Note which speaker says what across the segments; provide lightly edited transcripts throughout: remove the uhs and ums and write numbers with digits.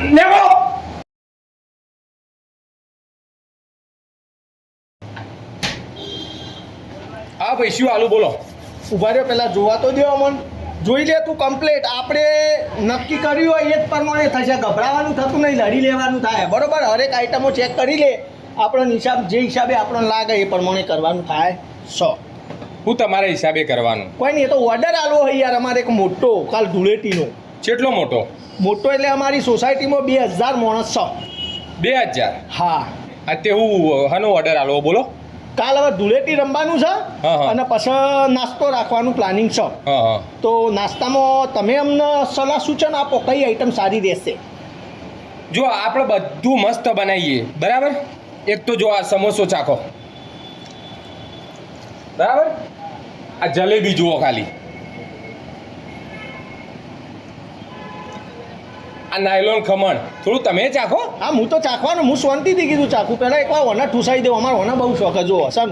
Speaker 1: લેવો હા ભાઈ શું આલુ બોલો
Speaker 2: ઉભા રહ્યો પેલા જોવા તો દો અમન જોઈ લે તું કમ્પ્લીટ આપણે નક્કી કર્યું હોય એ જ પ્રમાણે થશે ગભરાવાનું થતું નહીં લડી લેવાનું થાય બરોબર હરેક આઈટમો ચેક કરી લે આપણો હિસાબ જે હિસાબે આપણને લાગે એ પ્રમાણે કરવાનું થાય
Speaker 1: હું તમારા હિસાબે કરવાનું
Speaker 2: કોઈ નહીં એ તો ઓર્ડર આલવો હોય યાર અમારે એક મોટો કાલ ધૂળેટીનો
Speaker 1: કેટલો મોટો
Speaker 2: એટલે અમારી સોસાયટીમાં 2000 માણસ છે
Speaker 1: 2000
Speaker 2: હા
Speaker 1: તે હું હનો ઓર્ડર આલો બોલો
Speaker 2: કાલ હવે ધૂળેટી રમવાનું છે
Speaker 1: હા.
Speaker 2: અને પછી નાસ્તો રાખવાનું પ્લાનિંગ છે
Speaker 1: હા
Speaker 2: તો નાસ્તામાં તમે અમને સલાહ સૂચન આપો કઈ આઈટમ સારી રહેશે
Speaker 1: જો આપણે બધું મસ્ત બનાવીએ બરાબર એક તો જો આ સમોસો ચાખો બરાબર આ જલેબી જુઓ ખાલી આ નાયલોન ખમણ થોડું તમે ચાખો
Speaker 2: હા હું તો ચાખવાનું હું શાંતિથી કીધું ચાખું પહેલાં એકવાર ઓના ઠૂસાઈ દઉં અમારે ઓના બહુ શોખ જો હસન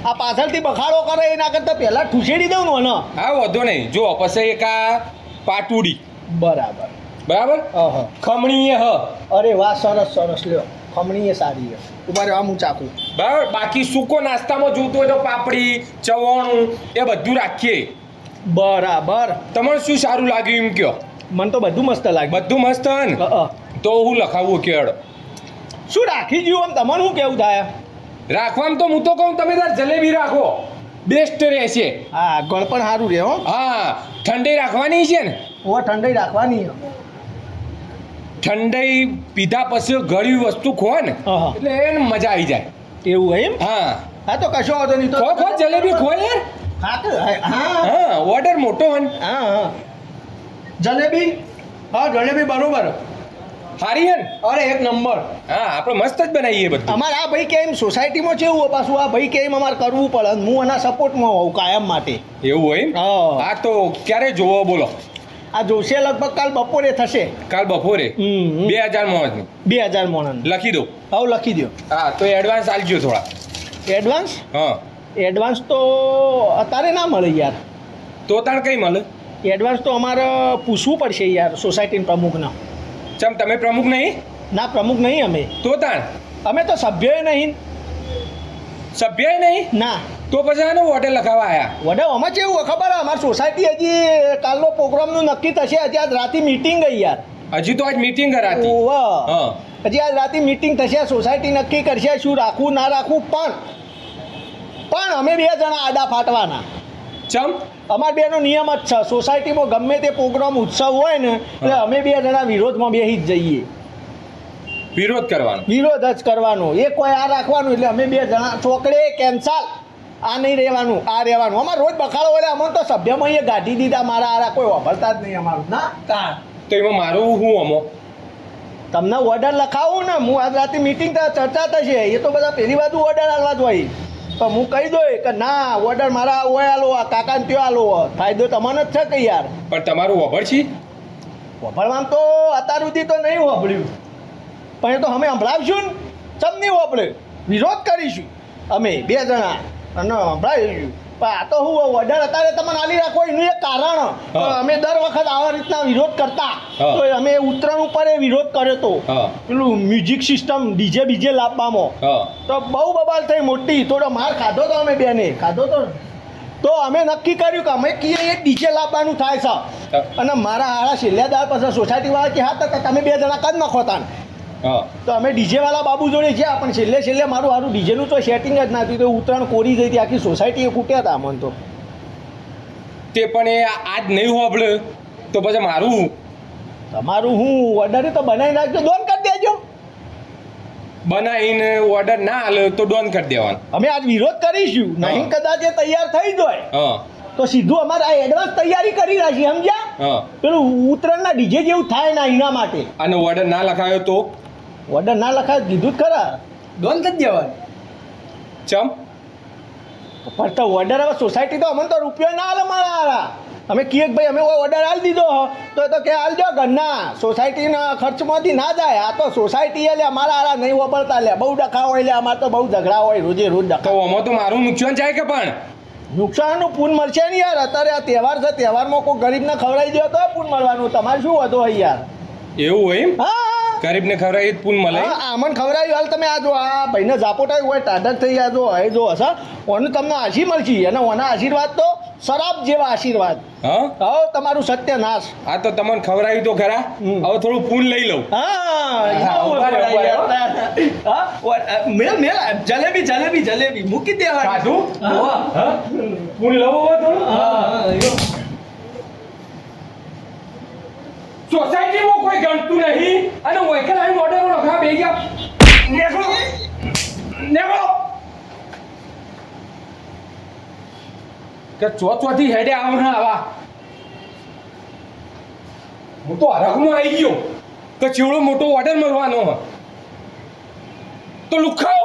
Speaker 2: આ પાછળથી બખાડો કરે એના કરતાં પહેલાં ઠૂસેડી દઉં ને ઓના
Speaker 1: હા વાંધો નહીં જો પછી એક આ પાટુડી
Speaker 2: બરાબર
Speaker 1: બરાબર
Speaker 2: હા
Speaker 1: ખમણી હ
Speaker 2: અરે વાહ સરસ લ્યો ખમણી એ સારી છે તમારે આમ હું ચાખું
Speaker 1: બરાબર બાકી સૂકો નાસ્તામાં જોતું હોય તો પાપડી ચવાણું એ બધું રાખીએ
Speaker 2: બરાબર
Speaker 1: તમારે શું સારું લાગ્યું એમ કયો
Speaker 2: મને તો બધું મસ્ત લાગે
Speaker 1: બધું મસ્ત હે ને તો હું લખાવું કેડ
Speaker 2: શું રાખી જ્યું આમ તમારું શું કેવું થાય
Speaker 1: રાખવાનું તો હું તો કહું તમે તાર જલેબી રાખો બેસ્ટ રહેશે
Speaker 2: હા ગળ પણ સારું રહે હો
Speaker 1: હા ઠંડી રાખવાની છે ને
Speaker 2: ઓ ઠંડાઈ રાખવાની
Speaker 1: ઠંડાઈ પીધા પછી ઘણી વસ્તુ ખો ને
Speaker 2: હા.
Speaker 1: એટલે એને મજા આવી જાય
Speaker 2: એવું હોય એમ
Speaker 1: હા
Speaker 2: હા તો કશો વાંધો નહીં તો
Speaker 1: ખો જલેબી ખો યાર
Speaker 2: હા
Speaker 1: હા ઓર્ડર મોટો હન
Speaker 2: હા જલેબી હા જલેબી બરોબર
Speaker 1: હારી હન
Speaker 2: અરે એક નંબર
Speaker 1: હા આપણે મસ્ત જ બનાવીએ બધું
Speaker 2: અમારે આ ભાઈ કેમ સોસાયટીમાં કેવું હોય પાછું આ ભાઈ કેમ અમારે કરવું પડે અને હું એના સપોર્ટમાં હોઉં કાયમ માટે
Speaker 1: એવું હોય એમ?
Speaker 2: હા.
Speaker 1: હા તો ક્યારે જોવો બોલો
Speaker 2: આ જોશે લગભગ કાલ બપોરે થશે
Speaker 1: કાલ બપોરે
Speaker 2: હમ.
Speaker 1: 2000 મોહનની
Speaker 2: 2000 મોણન
Speaker 1: લખી દો
Speaker 2: હવે લખી દો
Speaker 1: હા તો એડવાન્સ આલજો થોડા
Speaker 2: એડવાન્સ
Speaker 1: હા
Speaker 2: તો અત્યારે ના મળે યાર
Speaker 1: તો તાણ કઈ મળે
Speaker 2: એડવાન્સ તો અમારે પૂછવું પડશે યાર સોસાયટીના પ્રમુખને
Speaker 1: ચમ તમે પ્રમુખ નહીં
Speaker 2: ના પ્રમુખ નહીં અમે
Speaker 1: તો તાણ
Speaker 2: અમે તો સભ્યોય નહીં
Speaker 1: સભ્ય નહીં
Speaker 2: ના
Speaker 1: તો પછી આનો ઓર્ડર લખાવા આયા
Speaker 2: વડે આમાં કેવું હોય ખબર અમારી સોસાયટી હજી કાલનો પ્રોગ્રામનું નક્કી થશે હજી આજ રાતે મીટિંગ ગઈ યાર
Speaker 1: હજી તો આજ મીટિંગ કરાતી
Speaker 2: ઓવા
Speaker 1: હા
Speaker 2: હજી આજ રાતે મીટિંગ થશે સોસાયટી નક્કી કરશે શું રાખવું ના રાખવું પણ અમે 2 જણા આડા ફાટવાના
Speaker 1: ચમ
Speaker 2: અમાર બેનો નિયમ જ છે સોસાયટીમાં ગમે તે પ્રોગ્રામ ઉત્સવ હોય ને એટલે અમે 2 જણા વિરોધમાં બેસી જ જઈએ
Speaker 1: વિરોધ કરવાનો
Speaker 2: વિરોધ જ કરવાનો એ કોઈ આ રાખવાનું એટલે અમે 2 જણા ચોકડે કેન્સલ આ નહીં રહેવાનું આ રહેવાનું અમારે રોજ બખાડો એટલે અમને તો સભ્યમાં એ ગાઢી દીધા મારા આરા કોઈ વાપરતા જ નહીં અમારું ના કા
Speaker 1: તો એમાં મારું હું અમો
Speaker 2: તમને ઓર્ડર લખાવું ને હું આજ રાતે મીટિંગ ચર્ચા થશે એ તો બધા પહેલી બાજુ ઓર્ડર આલવા જ હોય પણ હું કહી દઉં કે ના ઓર્ડર મારા ઓય આલો આ કાકાને ત્યાં આલો ફાયદો તમને જ છે કે યાર
Speaker 1: પણ તમારું વભર છે
Speaker 2: વાપરવામાં તો અત્યાર સુધી તો નહીં વાપર્યું પણ એ તો અમે સંભળાવશું ને ચમ નહીં વાપરે વિરોધ કરીશું અમે 2 જણા અને સંભળાવીશું પણ આ તો હું ઓર્ડર અત્યારે તમને આલી રાખો એનું એક કારણ અમે દર વખત આવા રીતના વિરોધ કરતા
Speaker 1: હા.
Speaker 2: તો અમે ઉત્તરાયણ ઉપર એ વિરોધ કર્યો તો
Speaker 1: હા.
Speaker 2: પેલું મ્યુઝિક સિસ્ટમ ડીજે બીજે લાવવામાં
Speaker 1: હા
Speaker 2: તો બહુ બબાલ થઈ મોટી થોડો માર ખાધો તો અમે બેને ખાધો તો અમે નક્કી કર્યું કે અમે કીએ એક ડીજે લાવવાનું થાય છે
Speaker 1: હા.
Speaker 2: અને મારા હારા છેલ્લેદાર પછી સોસાયટીવાળા કે હા તો તમે 2 જણા કદ નાખો તાન
Speaker 1: હા
Speaker 2: તો અમે ડીજેવાળા બાબુ જોડે ગયા પણ છેલ્લે મારું સારું ડીજેનું તો સેટિંગ જ ના થયું તો ઉત્તરાયણ કોરી જઈ હતી આખી સોસાયટીએ ફૂટ્યા હતા અમને તો
Speaker 1: તે પણ એ આજ નહીં હોબળે તો પછી મારું
Speaker 2: તમારું હું ઓર્ડર તો બનાવી નાખજો દોન કરી દેજો
Speaker 1: બનાવીને ઓર્ડર ના હાલે તો ડોન કરી દેવાનું
Speaker 2: અમે આજ વિરોધ કરીશું નહીં કદાચ એ તૈયાર થઈ જાય
Speaker 1: હા
Speaker 2: તો સીધું અમારે આ એડવાન્સ તૈયારી કરી રાખી સમજ્યા
Speaker 1: હા
Speaker 2: પેલું ઉત્તરાયણના ડીજે જેવું થાય ના એના માટે
Speaker 1: અને ઓર્ડર ના લખાયો તો
Speaker 2: ઓર્ડર ના લખાય કીધું જ ખરા
Speaker 3: ડોન કરી દેવાય
Speaker 1: ચમ
Speaker 2: પણ તો ઓર્ડર હવે સોસાયટી તો અમને તો રૂપિયો ના હાલે મારા હારા અમે કહીએ કે ભાઈ અમે ઓર્ડર આલી દીધો તો કે આલજો ઘરના સોસાયટીના ખર્ચમાંથી ના જાય આ તો સોસાયટી લે અમારા હારા નહીં વાપરતા લે બહુ ડખા હોય લે અમારે તો બહુ ઝઘડા હોય રોજે રોજ
Speaker 1: તો
Speaker 2: ડખા
Speaker 1: આમાં તો મારું નુકસાન જાય કે પણ
Speaker 2: નુકસાનનું પૂન મળશે ને યાર અત્યારે આ તહેવાર છે તહેવારમાં કોઈ ગરીબને ખવડાવી દો તો પૂન મળવાનું તમારે શું વધુ હોય યાર
Speaker 1: એવું હોય એમ
Speaker 2: હા
Speaker 1: ગરીબને ખવડાવી જ પૂન મળે
Speaker 2: હા આમન ખવડાવ્યું હાલ તમે આ જો આ ભાઈને ઝાપોટા હોય ટાઢક થઈ ગયા જો હવે જો હશે ઓનું તમને આશી મળશે અને ઓના આશીર્વાદ તો શરાબ જેવા આશીર્વાદ
Speaker 1: હા
Speaker 2: કહો તમારું સત્યનાશ
Speaker 1: આ તો તમને ખવડાવ્યું તો ખરા
Speaker 2: હમ.
Speaker 1: હવે થોડું પૂન લઈ લઉં
Speaker 2: હા
Speaker 1: ઉભા રહો, ઉભા રહો.
Speaker 2: જલેબી જલેબી જલેબી મૂકી દેવા
Speaker 1: સાધુ પૂન લઉં હવે થોડું સોસાયટીમાં કોઈ ગણતું નહીં અને વહીકલ આવીને ઓર્ડર લખા બે ગયા નેગો નેગો કે ચોથી હેડે આવના આવા હું તો હરખમાં આવી ગયો કે ચેવડો મોટો ઓર્ડર મળવાનો હ તો લુખાઓ